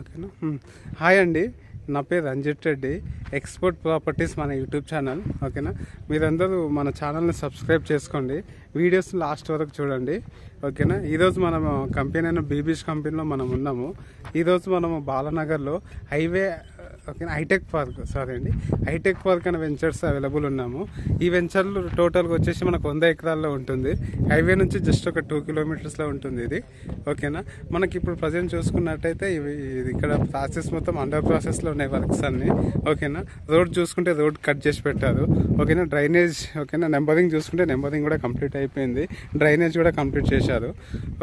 ఓకేనా. హాయ్ అండి, నా పేరు రంజిత్ రెడ్డి, ఎక్స్పోర్ట్ ప్రాపర్టీస్ మన యూట్యూబ్ ఛానల్. ఓకేనా, మీరందరూ మన ఛానల్ని సబ్స్క్రైబ్ చేసుకోండి, వీడియోస్ లాస్ట్ వరకు చూడండి. ఓకేనా. ఈరోజు మనం కంపెనీ అయిన బీబీస్ కంపెనీలో మనం ఉన్నాము. ఈరోజు మనము బాలానగర్లో హైవే ఓకేనా హైటెక్ పార్క్ అనే వెంచర్స్ అవైలబుల్ ఉన్నాము. ఈ వెంచర్లు టోటల్గా వచ్చేసి మనకు 100 ఎకరాల్లో ఉంటుంది. హైవే నుంచి జస్ట్ ఒక 2 కిలోమీటర్స్లో ఉంటుంది ఇది. ఓకేనా. మనకి ఇప్పుడు ప్రజెంట్ చూసుకున్నట్టయితే ఇది ఇక్కడ ప్రాసెస్ మొత్తం అండర్ ప్రాసెస్లో ఉన్నాయి వర్క్స్ అన్ని. ఓకేనా. రోడ్ చూసుకుంటే రోడ్ కట్ చేసి పెట్టారు. ఓకేనా. డ్రైనేజ్ ఓకేనా, నెంబరింగ్ చూసుకుంటే నెంబరింగ్ కూడా కంప్లీట్ అయిపోయింది, డ్రైనేజ్ కూడా కంప్లీట్ చేశారు.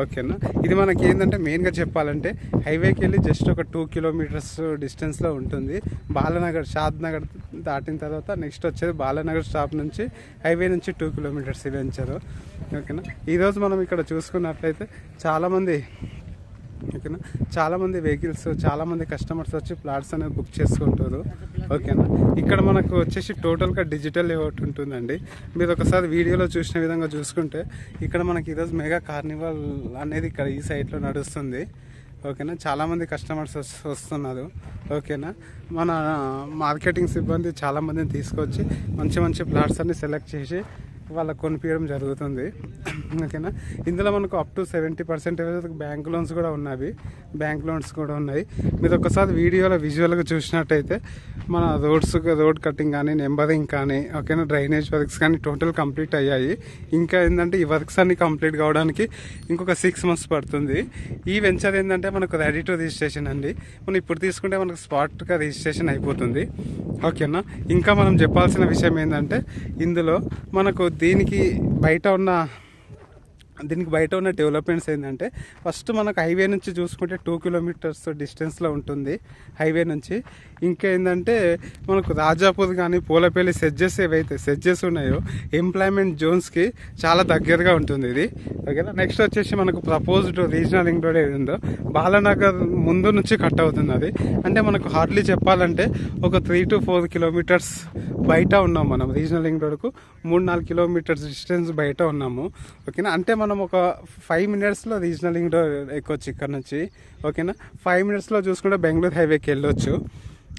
ఓకేనా. ఇది మనకి ఏంటంటే మెయిన్గా చెప్పాలంటే హైవేకి వెళ్ళి జస్ట్ ఒక 2 కిలోమీటర్స్ డిస్టెన్స్లో ఉంటుంది. బాలానగర్, షాద్ నగర్ దాటిన తర్వాత నెక్స్ట్ వచ్చేది బాలానగర్ స్టాప్ నుంచి హైవే నుంచి 2 కిలోమీటర్స్ ఇది వెంచరు. ఓకేనా. ఈరోజు మనం ఇక్కడ చూసుకున్నట్లయితే చాలామంది వెహికల్స్, చాలామంది కస్టమర్స్ వచ్చి ప్లాట్స్ అనేది బుక్ చేసుకుంటారు. ఓకేనా. ఇక్కడ మనకు వచ్చేసి టోటల్గా డిజిటల్ లేఅవుట్ ఉంటుందండి. మీరు ఒకసారి వీడియోలో చూసిన విధంగా చూసుకుంటే ఇక్కడ మనకి ఈరోజు మెగా కార్నివాల్ అనేది ఇక్కడ ఈ సైట్లో నడుస్తుంది. ఓకేనా. చాలామంది కస్టమర్స్ వస్తున్నారు. ఓకేనా. మన మార్కెటింగ్ సిబ్బంది చాలామందిని తీసుకొచ్చి మంచి ప్లాట్స్ అన్ని సెలెక్ట్ చేసి వాళ్ళకు కొనిపించడం జరుగుతుంది. ఓకేనా. ఇందులో మనకు అప్ టు 70% బ్యాంక్ లోన్స్ కూడా ఉన్నాయి. మీరు ఒకసారి వీడియోలో విజువల్గా చూసినట్టయితే మన రోడ్ కటింగ్ కానీ, నెంబరింగ్ కానీ, ఓకేనా, డ్రైనేజ్ వర్క్స్ కానీ టోటల్ కంప్లీట్ అయ్యాయి. ఇంకా ఏంటంటే ఈ వర్క్స్ అన్ని కంప్లీట్ కావడానికి ఇంకొక 6 months పడుతుంది. ఈ వెంచర్ ఏంటంటే మనకు రెడీ టు రిజిస్ట్రేషన్ అండి. మనం ఇప్పుడు తీసుకుంటే మనకు స్పాట్గా రిజిస్ట్రేషన్ అయిపోతుంది. ఓకేనా. ఇంకా మనం చెప్పాల్సిన విషయం ఏంటంటే ఇందులో మనకు దీనికి బయట ఉన్న డెవలప్మెంట్స్ ఏంటంటే ఫస్ట్ మనకు హైవే నుంచి చూసుకుంటే 2 కిలోమీటర్స్ డిస్టెన్స్లో ఉంటుంది హైవే నుంచి. ఇంకా ఏంటంటే మనకు రాజాపూర్ కానీ, పూలపల్లి సెడ్జెస్ ఉన్నాయో ఎంప్లాయ్మెంట్ జోన్స్కి చాలా దగ్గరగా ఉంటుంది ఇది. ఓకేనా. నెక్స్ట్ వచ్చేసి మనకు ప్రపోజ్డ్ రీజనల్ రింగ్ రోడ్ ఏది ఉందో బాలానగర్ ముందు నుంచి కట్ అవుతుంది. అది అంటే మనకు హార్డ్లీ చెప్పాలంటే ఒక 3 to 4 కిలోమీటర్స్ బయట ఉన్నాం మనం. రీజనల్ రింగ్ రోడ్కు 3-4 కిలోమీటర్స్ డిస్టెన్స్ బయట ఉన్నాము. ఓకేనా. అంటే మనం ఒక 5 minutesలో రీజనల్ రింగ్ రోడ్ ఎక్కొచ్చు ఇక్కడ నుంచి. ఓకేనా. 5 minutesలో చూసుకుంటే బెంగళూరు హైవేకి వెళ్ళొచ్చు.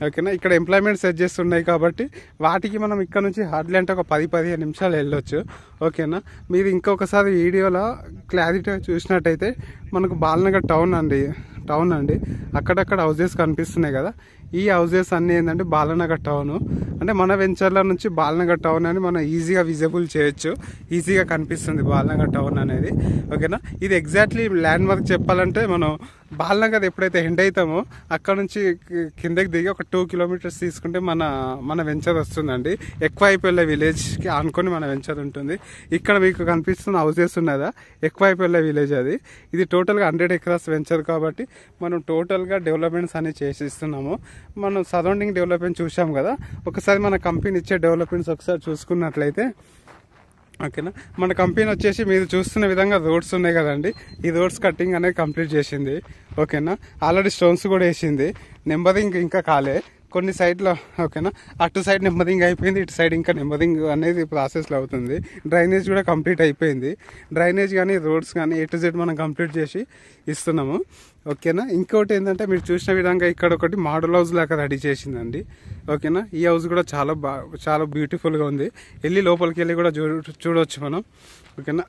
ఓకేనా. ఇక్కడ ఎంప్లాయ్మెంట్ సెడ్జెస్ ఉన్నాయి కాబట్టి వాటికి మనం ఇక్కడ నుంచి హార్డ్లీ అంటే ఒక 10-15 నిమిషాలు వెళ్ళొచ్చు. ఓకేనా. మీరు ఇంకొకసారి వీడియోలో క్లారిటీగా చూసినట్టయితే మనకు బాలానగర్ టౌన్ అండి అక్కడక్కడ హౌజెస్ కనిపిస్తున్నాయి కదా. ఈ హౌజెస్ అన్నీ ఏంటంటే బాలానగర్ టౌన్ అంటే మన వెంచర్ల నుంచి బాలానగర్ టౌన్ అని మనం ఈజీగా విజిబుల్ చేయొచ్చు, ఈజీగా కనిపిస్తుంది బాలానగర్ టౌన్ అనేది. ఓకేనా. ఇది ఎగ్జాక్ట్లీ ల్యాండ్ మార్క్ చెప్పాలంటే మనం బాలానగర్ ఎప్పుడైతే ఎండ్ అవుతామో అక్కడ నుంచి కిందకి దిగి ఒక 2 kilometers తీసుకుంటే మన వెంచర్ వస్తుందండి. ఎక్కువైపోయే విలేజ్కి ఆనుకొని మన వెంచర్ ఉంటుంది. ఇక్కడ మీకు కనిపిస్తున్న హౌజెస్ ఉన్నదా, ఎక్కువైపోయే విలేజ్ అది. ఇది టోటల్గా 100 acres వెంచర్ కాబట్టి మనం టోటల్గా డెవలప్మెంట్స్ అన్ని చేసిస్తున్నాము. మనం సరౌండింగ్ డెవలప్మెంట్ చూసాం కదా, ఒకసారి మన కంపెనీ ఇచ్చే డెవలప్మెంట్స్ ఒకసారి చూసుకున్నట్లయితే. ఓకేనా. మన కంపెనీ వచ్చేసి మీరు చూస్తున్న విధంగా రోడ్స్ ఉన్నాయి కదండి, ఈ రోడ్స్ కట్టింగ్ అనేది కంప్లీట్ చేసింది. ఓకేనా. ఆల్రెడీ స్టోన్స్ కూడా వేసింది, నెంబరింగ్ ఇంకా కాలే కొన్ని సైడ్లో. ఓకేనా. అటు సైడ్ నెంబరింగ్ అయిపోయింది, ఇటు సైడ్ ఇంకా నెంబరింగ్ అనేది ప్రాసెస్లో అవుతుంది. డ్రైనేజ్ కూడా కంప్లీట్ అయిపోయింది. డ్రైనేజ్ కానీ, రోడ్స్ కానీ A to Z మనం కంప్లీట్ చేసి ఇస్తున్నాము. ఓకేనా. ఇంకోటి ఏంటంటే మీరు చూసిన విధంగా ఇక్కడ ఒకటి మోడల్ హౌస్ లాగా రెడీ చేసిందండి. ఓకేనా. ఈ హౌస్ కూడా చాలా బ్యూటిఫుల్గా ఉంది. లోపలికి వెళ్ళి కూడా చూడవచ్చు మనం. ఓకేనా.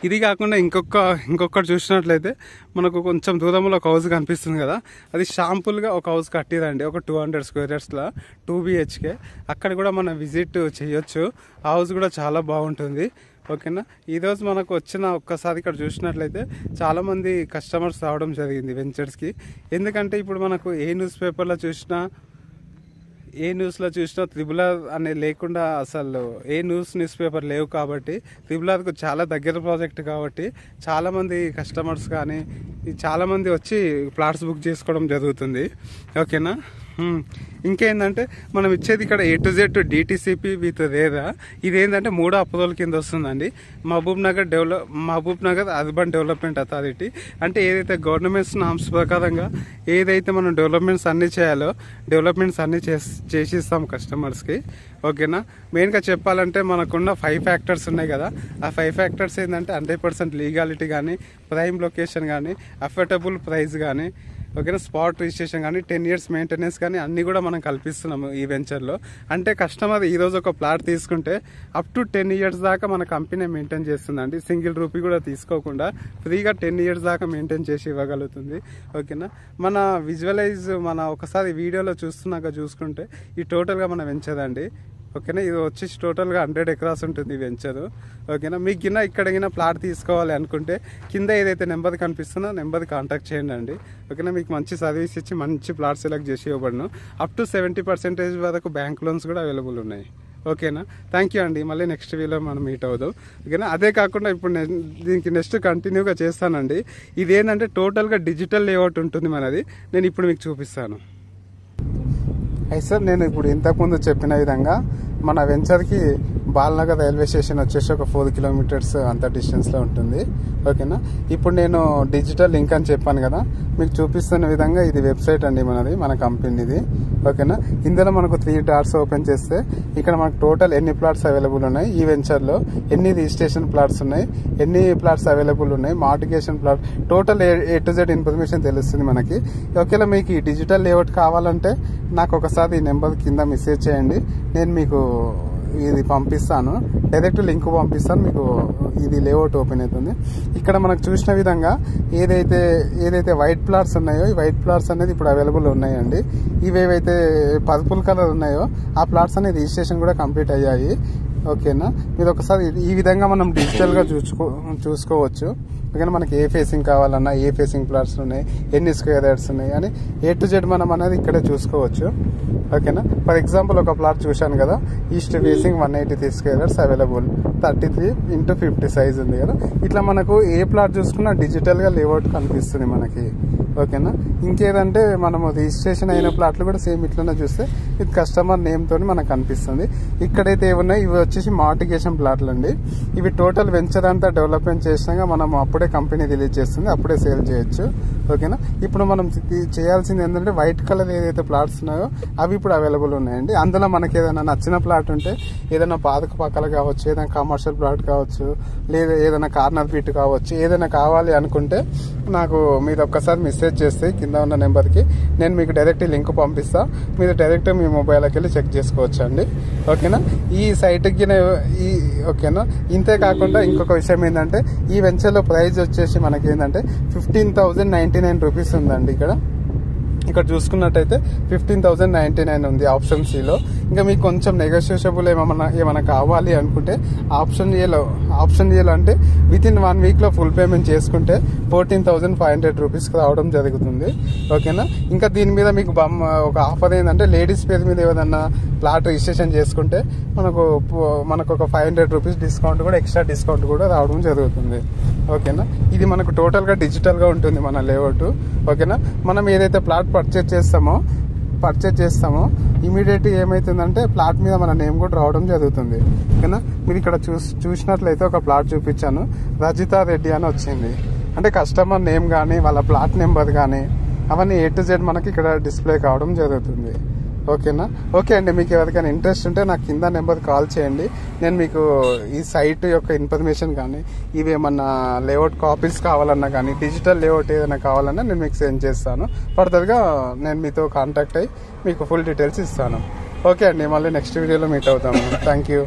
ఇది కాకుండా ఇంకొకటి చూసినట్లయితే మనకు కొంచెం దూరంలో ఒక హౌస్ కనిపిస్తుంది కదా, అది షాంపుల్గా ఒక హౌస్ కట్టిరండి, ఒక 200 square yardsలో 2 BHK. అక్కడ కూడా మనం విజిట్ చేయొచ్చు. ఆ హౌస్ కూడా చాలా బాగుంటుంది. ఓకేనా. ఈరోజు మనకు ఒక్కసారి ఇక్కడ చూసినట్లయితే చాలామంది కస్టమర్స్ రావడం జరిగింది వెంచర్స్కి. ఎందుకంటే ఇప్పుడు మనకు ఏ న్యూస్లో చూసినా త్రిబుల్-ఆర్ అనేది లేకుండా అసలు ఏ న్యూస్ పేపర్ లేవు కాబట్టి త్రిబుల్-ఆర్కు చాలా దగ్గర ప్రాజెక్ట్ కాబట్టి చాలామంది కస్టమర్స్ కానీ చాలామంది వచ్చి ప్లాట్స్ బుక్ చేసుకోవడం జరుగుతుంది. ఓకేనా. ఇంకేందంటే మనం ఇచ్చేది ఇక్కడ A to Z DTCP with RERA. ఇదేంటంటే 3 అప్రూవల్ కింద వస్తుందండి. Mahbubnagar urban development authority. అంటే ఏదైతే గవర్నమెంట్స్ నామ్స్ ప్రకారంగా ఏదైతే మనం డెవలప్మెంట్స్ అన్నీ చేయాలో డెవలప్మెంట్స్ అన్నీ చేసిస్తాం కస్టమర్స్కి. ఓకేనా. మెయిన్గా చెప్పాలంటే మనకున్న 5 ఫ్యాక్టర్స్ ఉన్నాయి కదా, ఆ 5 ఫ్యాక్టర్స్ ఏంటంటే 100% లీగాలిటీ కానీ, ప్రైమ్ లొకేషన్ కానీ, అఫోర్డబుల్ ప్రైస్ కానీ, ఓకేనా, స్పాట్ రిజిస్ట్రేషన్ కానీ, 10 years మెయింటెనెన్స్ కానీ అన్నీ కూడా మనం కల్పిస్తున్నాము ఈ వెంచర్లో. అంటే కస్టమర్ ఈరోజు ఒక ప్లాట్ తీసుకుంటే అప్ టు 10 years దాకా మన కంపెనీ మెయింటైన్ చేస్తుందండి. సింగిల్ రూపీ కూడా తీసుకోకుండా ఫ్రీగా 10 years దాకా మెయింటైన్ చేసి ఇవ్వగలుగుతుంది. ఓకేనా. మన విజువలైజ్ మన ఒకసారి వీడియోలో చూసుకుంటే ఈ టోటల్గా మన వెంచర్ అండి. ఓకేనా. ఇది వచ్చేసి టోటల్గా 100 acres ఉంటుంది ఈ వెంచరు. ఓకేనా. మీకు ఇక్కడ ప్లాట్ తీసుకోవాలి అనుకుంటే కింద ఏదైతే నెంబర్ కనిపిస్తుందో నెంబర్ కాంటాక్ట్ చేయండి అండి. ఓకేనా. మీకు మంచి సర్వీస్ ఇచ్చి మంచి ప్లాట్ సెలెక్ట్ చేసి ఇవ్వబడును. అప్ టు 70% వరకు బ్యాంక్ లోన్స్ కూడా అవైలబుల్ ఉన్నాయి. ఓకేనా. థ్యాంక్ యూ అండి. మళ్ళీ నెక్స్ట్ వీడియోలో మనం మీట్ అవుదాం. ఓకేనా. అదే కాకుండా ఇప్పుడు దీనికి నెక్స్ట్ కంటిన్యూగా చేస్తానండి. ఇదేంటంటే టోటల్గా డిజిటల్ లేఅవుట్ ఉంటుంది మనది. నేను ఇప్పుడు మీకు చూపిస్తాను. అయితే సార్, నేను ఇప్పుడు ఇంతకుముందు చెప్పిన విధంగా మన వెంచర్కి బాల్నగర్ రైల్వే స్టేషన్ వచ్చేసి ఒక 4 kilometers అంత డిస్టెన్స్లో ఉంటుంది. ఓకేనా. ఇప్పుడు నేను డిజిటల్ లింక్ అని చెప్పాను కదా, మీకు చూపిస్తున్న విధంగా ఇది వెబ్సైట్ అండి మనది, మన కంపెనీది. ఓకేనా. ఇందులో మనకు 3 dots ఓపెన్ చేస్తే ఇక్కడ మనకు టోటల్ ఎన్ని ప్లాట్స్ అవైలబుల్ ఉన్నాయి, ఈ వెంచర్లో ఎన్ని రిజిస్ట్రేషన్ ప్లాట్స్ ఉన్నాయి, ఎన్ని ప్లాట్స్ అవైలబుల్ ఉన్నాయి, మార్టిగేషన్ plot, total A to Z information తెలుస్తుంది మనకి. ఒకవేళ మీకు ఈ డిజిటల్ లేఅవుట్ కావాలంటే నాకు ఒకసారి ఈ నెంబర్ కింద మెసేజ్ చేయండి. నేను మీకు ఇది పంపిస్తాను, డైరెక్ట్ లింక్ పంపిస్తాను. మీకు ఇది లేఅవుట్ ఓపెన్ అవుతుంది. ఇక్కడ మనకు చూసిన విధంగా ఏదైతే వైట్ ప్లాట్స్ ఉన్నాయో ఈ వైట్ ప్లాట్స్ అనేది ఇప్పుడు అవైలబుల్ ఉన్నాయండి. ఇవేవైతే పర్పుల్ కలర్ ఉన్నాయో ఆ ప్లాట్స్ అనేది రిజిస్ట్రేషన్ కూడా కంప్లీట్ అయ్యాయి. ఓకేనా. మీరు ఒకసారి ఈ విధంగా మనం డిజిటల్గా చూసుకోవచ్చు. ఓకేనా. మనకి ఏ ఫేసింగ్ కావాలన్నా ఏ ఫేసింగ్ ప్లాట్స్ ఉన్నాయి, ఎన్ని స్క్వేర్ యార్డ్స్ ఉన్నాయి అని A to Z మనం అనేది ఇక్కడే చూసుకోవచ్చు. ఓకేనా. ఫర్ ఎగ్జాంపుల్ ఒక ప్లాట్ చూశాను కదా, east facing 183 square yards available, 33x50 size ఉంది కదా. ఇట్లా మనకు ఏ ప్లాట్ చూసుకున్నా డిజిటల్గా లేఅవుట్ కనిపిస్తుంది మనకి. ఓకేనా. ఇంకేదంటే మనము రిజిస్ట్రేషన్ అయిన ప్లాట్లు కూడా సేమ్ ఇట్లనే చూస్తే ఇది కస్టమర్ నేమ్ తోని మనకు కనిపిస్తుంది. ఇక్కడైతే ఏమున్నాయి ఇవి వచ్చేసి మార్టిగేషన్ ప్లాట్లు అండి. ఇవి టోటల్ వెంచర్ అంతా డెవలప్మెంట్ చేసినాక మనం అప్పుడే కంపెనీ రిలీజ్ చేస్తుంది, అప్పుడే సేల్ చేయొచ్చు. ఓకేనా. ఇప్పుడు మనం చేయాల్సింది ఏంటంటే వైట్ కలర్ ఏదైతే ప్లాట్స్ ఉన్నాయో అవి ఇప్పుడు అవైలబుల్ ఉన్నాయండి. అందులో మనకి ఏదైనా నచ్చిన ప్లాట్ ఉంటే ఏదైనా పాదక పక్కల కావచ్చు, ఏదైనా కమర్షియల్ ప్లాట్ కావచ్చు, లేదా ఏదైనా కార్నర్ ఫీట్ కావచ్చు, ఏదైనా కావాలి అనుకుంటే నాకు మీరు ఒక్కసారి మెసేజ్ చేస్తే కింద ఉన్న నెంబర్కి నేను మీకు డైరెక్ట్ లింక్ పంపిస్తా. మీరు డైరెక్ట్ మీ మొబైల్కి వెళ్ళి చెక్ చేసుకోవచ్చు అండి. ఓకేనా. ఈ సైట్కి ఓకేనా. ఇంతే కాకుండా ఇంకొక విషయం ఏంటంటే ఈ వెంచర్లో ప్రైస్ వచ్చేసి మనకి ఏంటంటే 15,099 రూపీస్ ఉందండి. ఇక్కడ చూసుకున్నట్టయితే 15,099 ఉంది ఆప్షన్ సిలో. ఇంకా మీకు కొంచెం నెగోషియబుల్ ఏమైనా కావాలి అనుకుంటే ఆప్షన్ ఏలో అంటే వితిన్ 1 weekలో ఫుల్ పేమెంట్ చేసుకుంటే 14,500 రూపీస్కి రావడం జరుగుతుంది. ఓకేనా. ఇంకా దీని మీద మీకు ఒక ఆఫర్ ఏంటంటే లేడీస్ పేరు మీద ఏదైనా ప్లాట్ రిజిస్ట్రేషన్ చేసుకుంటే మనకు ఒక 500 రూపీస్ డిస్కౌంట్ కూడా, ఎక్స్ట్రా డిస్కౌంట్ కూడా రావడం జరుగుతుంది. ఓకేనా. ఇది మనకు టోటల్గా డిజిటల్గా ఉంటుంది మన లేఅవుట్. ఓకేనా. మనం ఏదైతే ప్లాట్ పర్చేజ్ చేస్తామో ఇమీడియట్ ఏమైతుందంటే ప్లాట్ మీద మన నేమ్ కూడా రావడం జరుగుతుంది. ఓకేనా. మీరు ఇక్కడ చూసినట్లయితే ఒక ప్లాట్ చూపించాను, రజితా రెడ్డి అని వచ్చింది. అంటే కస్టమర్ నేమ్ కానీ వాళ్ళ ప్లాట్ నెంబర్ కానీ అవన్నీ A to Z మనకి ఇక్కడ డిస్ప్లే కావడం జరుగుతుంది. ఓకేనా. ఓకే అండి. మీకు ఎవరికైనా ఇంట్రెస్ట్ ఉంటే నాకు కింద నెంబర్ కాల్ చేయండి. నేను మీకు ఈ సైట్ యొక్క ఇన్ఫర్మేషన్ కానీ ఇవి ఏమన్నా లేఅవుట్ కాపీస్ కావాలన్నా కానీ డిజిటల్ లేఅవుట్ ఏదైనా కావాలన్నా నేను మీకు సెండ్ చేస్తాను. ఫర్దర్గా నేను మీతో కాంటాక్ట్ అయ్యి మీకు ఫుల్ డీటెయిల్స్ ఇస్తాను. ఓకే అండి. మళ్ళీ నెక్స్ట్ వీడియోలో మీట్ అవుతాము. Thank you.